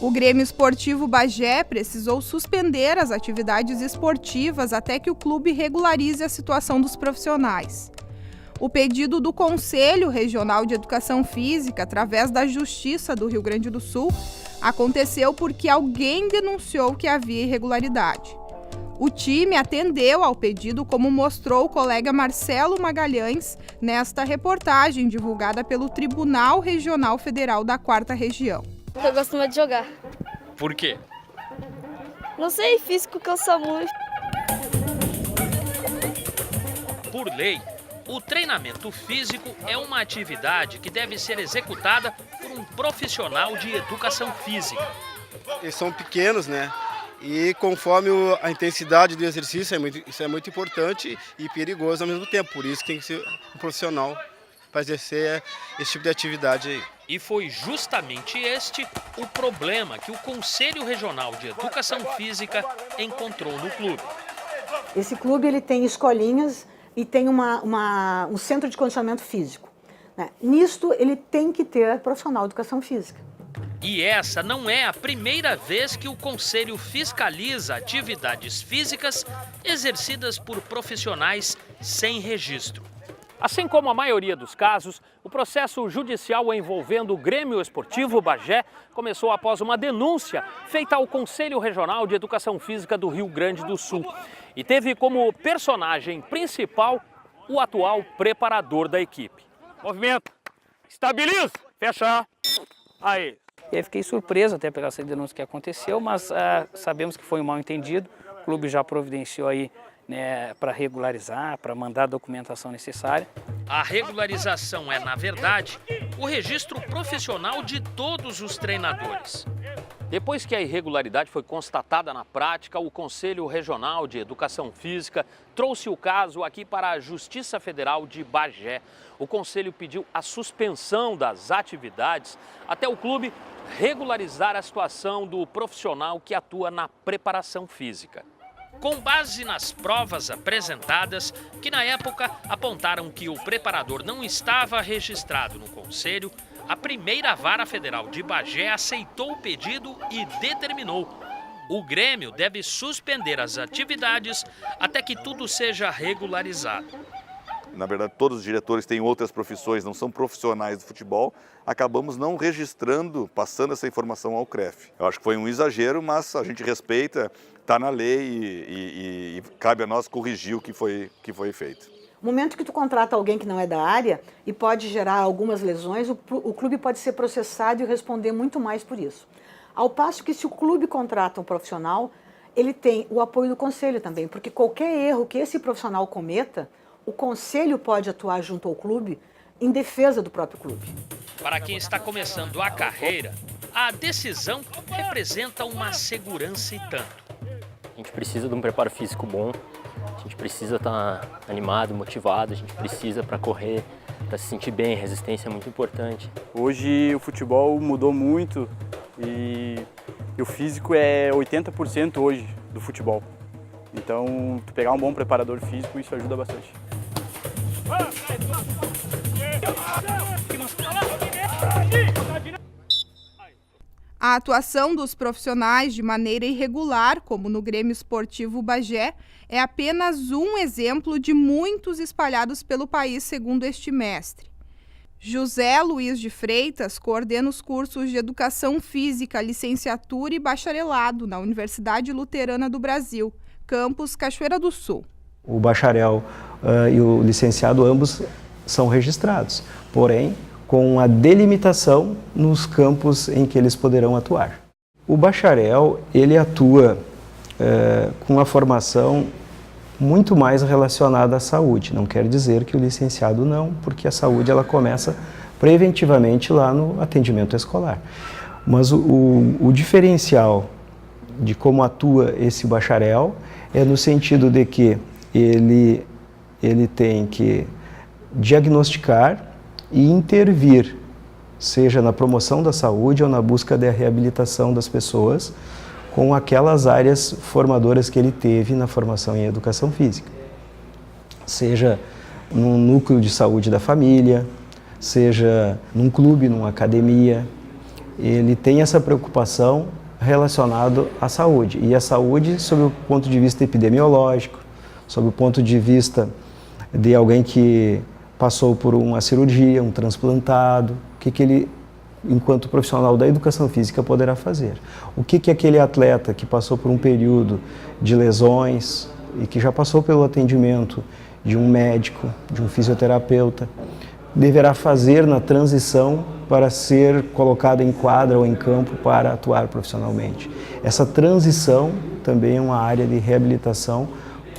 O Grêmio Esportivo Bagé precisou suspender as atividades esportivas até que o clube regularize a situação dos profissionais. O pedido do Conselho Regional de Educação Física, através da Justiça do Rio Grande do Sul, aconteceu porque alguém denunciou que havia irregularidade. O time atendeu ao pedido, como mostrou o colega Marcelo Magalhães nesta reportagem divulgada pelo Tribunal Regional Federal da 4ª Região. Eu gosto muito de jogar. Por quê? Não sei, físico cansa muito. Por lei, o treinamento físico é uma atividade que deve ser executada por um profissional de educação física. Eles são pequenos, né? E conforme a intensidade do exercício, isso é muito importante e perigoso ao mesmo tempo. Por isso tem que ser um profissional para exercer esse tipo de atividade aí. E foi justamente este o problema que o Conselho Regional de Educação Física encontrou no clube. Esse clube ele tem escolinhas e tem um centro de condicionamento físico, né? Nisto ele tem que ter profissional de educação física. E essa não é a primeira vez que o Conselho fiscaliza atividades físicas exercidas por profissionais sem registro. Assim como a maioria dos casos, o processo judicial envolvendo o Grêmio Esportivo Bagé começou após uma denúncia feita ao Conselho Regional de Educação Física do Rio Grande do Sul e teve como personagem principal o atual preparador da equipe. Movimento, estabiliza, fecha, aí. E aí fiquei surpreso até pegar essa denúncia que aconteceu, mas sabemos que foi um mal-entendido. O clube já providenciou aí, né, para regularizar, para mandar a documentação necessária. A regularização é, na verdade, o registro profissional de todos os treinadores. Depois que a irregularidade foi constatada na prática, o Conselho Regional de Educação Física trouxe o caso aqui para a Justiça Federal de Bagé. O Conselho pediu a suspensão das atividades até o clube regularizar a situação do profissional que atua na preparação física. Com base nas provas apresentadas, que na época apontaram que o preparador não estava registrado no Conselho, a primeira vara federal de Bagé aceitou o pedido e determinou: o Grêmio deve suspender as atividades até que tudo seja regularizado. Na verdade, todos os diretores têm outras profissões, não são profissionais do futebol. Acabamos não registrando, passando essa informação ao CREF. Eu acho que foi um exagero, mas a gente respeita, está na lei e cabe a nós corrigir o que foi feito. No momento que tu contrata alguém que não é da área e pode gerar algumas lesões, o clube pode ser processado e responder muito mais por isso. Ao passo que se o clube contrata um profissional, ele tem o apoio do conselho também, porque qualquer erro que esse profissional cometa, o conselho pode atuar junto ao clube em defesa do próprio clube. Para quem está começando a carreira, a decisão representa uma segurança e tanto. A gente precisa de um preparo físico bom, a gente precisa estar animado, motivado, a gente precisa para correr, para se sentir bem, resistência é muito importante. Hoje o futebol mudou muito e o físico é 80% hoje do futebol. Então, pegar um bom preparador físico, isso ajuda bastante. A atuação dos profissionais de maneira irregular, como no Grêmio Esportivo Bagé, é apenas um exemplo de muitos espalhados pelo país, segundo este mestre. José Luiz de Freitas coordena os cursos de Educação Física, Licenciatura e Bacharelado na Universidade Luterana do Brasil, campus Cachoeira do Sul. O bacharel e o licenciado ambos são registrados, porém com a delimitação nos campos em que eles poderão atuar. O bacharel, ele atua com uma formação muito mais relacionada à saúde. Não quer dizer que o licenciado não, porque a saúde ela começa preventivamente lá no atendimento escolar. Mas o diferencial de como atua esse bacharel é no sentido de que ele tem que diagnosticar e intervir, seja na promoção da saúde ou na busca da reabilitação das pessoas, com aquelas áreas formadoras que ele teve na formação em educação física. Seja num núcleo de saúde da família, seja num clube, numa academia, ele tem essa preocupação relacionada à saúde. E a saúde sob o ponto de vista epidemiológico, sob o ponto de vista de alguém que passou por uma cirurgia, um transplantado, o que ele, enquanto profissional da educação física, poderá fazer. O que aquele atleta que passou por um período de lesões e que já passou pelo atendimento de um médico, de um fisioterapeuta, deverá fazer na transição para ser colocado em quadra ou em campo para atuar profissionalmente. Essa transição também é uma área de reabilitação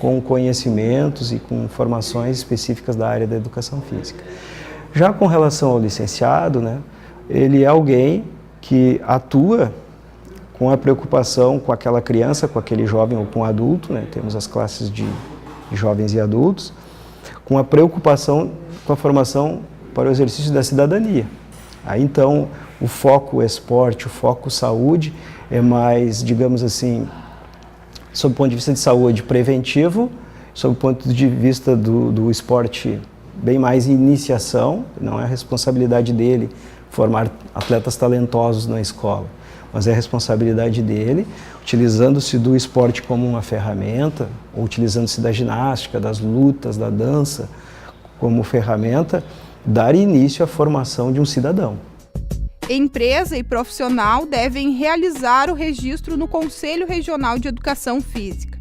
com conhecimentos e com formações específicas da área da educação física. Já com relação ao licenciado, né, ele é alguém que atua com a preocupação com aquela criança, com aquele jovem ou com o adulto, né, temos as classes de jovens e adultos, com a preocupação com a formação para o exercício da cidadania. Aí então o foco esporte, o foco saúde é mais, digamos assim, sob o ponto de vista de saúde preventivo, sob o ponto de vista do esporte bem mais iniciação, não é a responsabilidade dele formar atletas talentosos na escola, mas é a responsabilidade dele, utilizando-se do esporte como uma ferramenta, ou utilizando-se da ginástica, das lutas, da dança como ferramenta, dar início à formação de um cidadão. Empresa e profissional devem realizar o registro no Conselho Regional de Educação Física.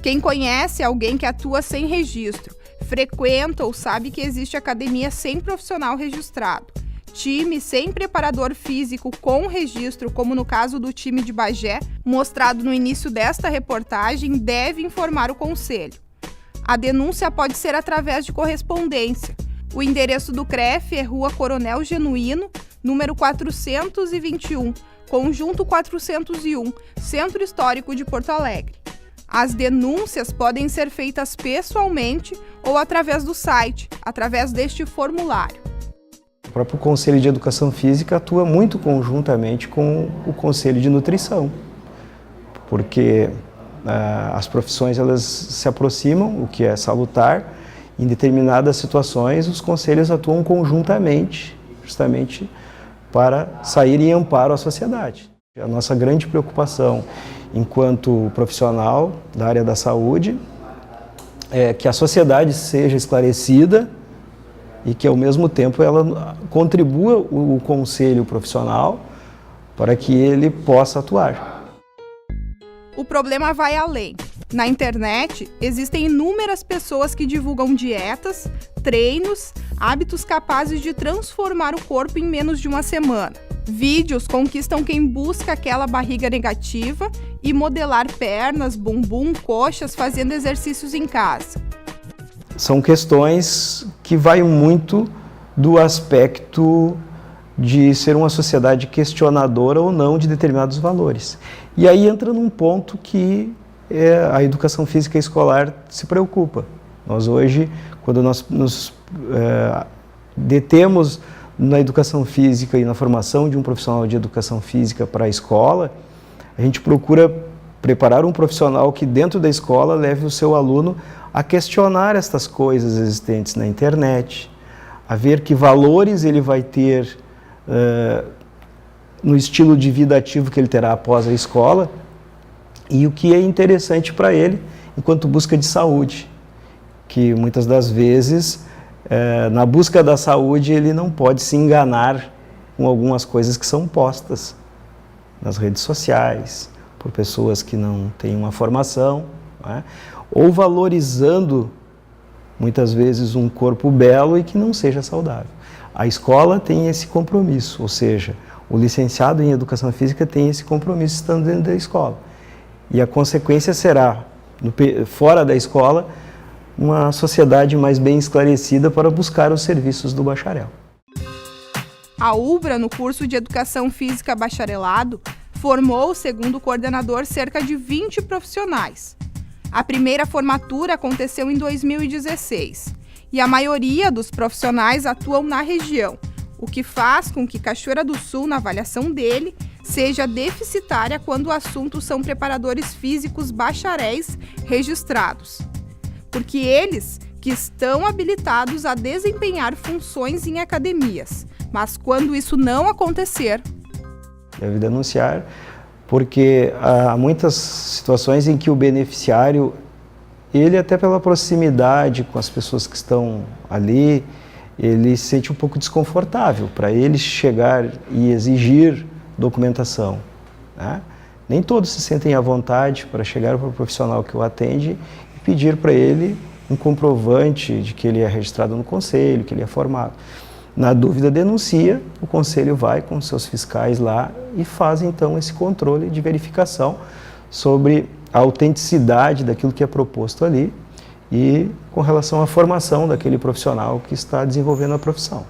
Quem conhece alguém que atua sem registro, frequenta ou sabe que existe academia sem profissional registrado, time sem preparador físico com registro, como no caso do time de Bagé, mostrado no início desta reportagem, deve informar o Conselho. A denúncia pode ser através de correspondência. O endereço do CREF é Rua Coronel Genuíno, número 421, Conjunto 401, Centro Histórico de Porto Alegre. As denúncias podem ser feitas pessoalmente ou através do site, através deste formulário. O próprio Conselho de Educação Física atua muito conjuntamente com o Conselho de Nutrição, porque as profissões elas se aproximam, o que é salutar. Em determinadas situações, os conselhos atuam conjuntamente, justamente para sair em amparo à sociedade. A nossa grande preocupação, enquanto profissional da área da saúde, é que a sociedade seja esclarecida e que, ao mesmo tempo, ela contribua o conselho profissional para que ele possa atuar. O problema vai além. Na internet, existem inúmeras pessoas que divulgam dietas, treinos, hábitos capazes de transformar o corpo em menos de uma semana. Vídeos conquistam quem busca aquela barriga negativa e modelar pernas, bumbum, coxas fazendo exercícios em casa. São questões que vai muito do aspecto de ser uma sociedade questionadora ou não de determinados valores. E aí entra num ponto que a educação física escolar se preocupa. Nós hoje, quando nós nos detemos na educação física e na formação de um profissional de educação física para a escola, a gente procura preparar um profissional que dentro da escola leve o seu aluno a questionar estas coisas existentes na internet, a ver que valores ele vai ter no estilo de vida ativo que ele terá após a escola e o que é interessante para ele enquanto busca de saúde, que muitas das vezes na busca da saúde ele não pode se enganar com algumas coisas que são postas nas redes sociais, por pessoas que não têm uma formação, né? Ou valorizando muitas vezes um corpo belo e que não seja saudável. A escola tem esse compromisso, ou seja, o licenciado em Educação Física tem esse compromisso estando dentro da escola. E a consequência será, fora da escola, uma sociedade mais bem esclarecida para buscar os serviços do bacharel. A UBRA, no curso de Educação Física Bacharelado, formou, segundo o coordenador, cerca de 20 profissionais. A primeira formatura aconteceu em 2016 e a maioria dos profissionais atuam na região, o que faz com que Cachoeira do Sul, na avaliação dele, seja deficitária quando o assunto são preparadores físicos bacharéis registrados. Porque eles que estão habilitados a desempenhar funções em academias, mas quando isso não acontecer, deve denunciar, porque há muitas situações em que o beneficiário, ele até pela proximidade com as pessoas que estão ali, ele se sente um pouco desconfortável para ele chegar e exigir documentação, né? Nem todos se sentem à vontade para chegar para o profissional que o atende e pedir para ele um comprovante de que ele é registrado no conselho, que ele é formado. Na dúvida, denuncia, o conselho vai com seus fiscais lá e faz então esse controle de verificação sobre a autenticidade daquilo que é proposto ali e com relação à formação daquele profissional que está desenvolvendo a profissão.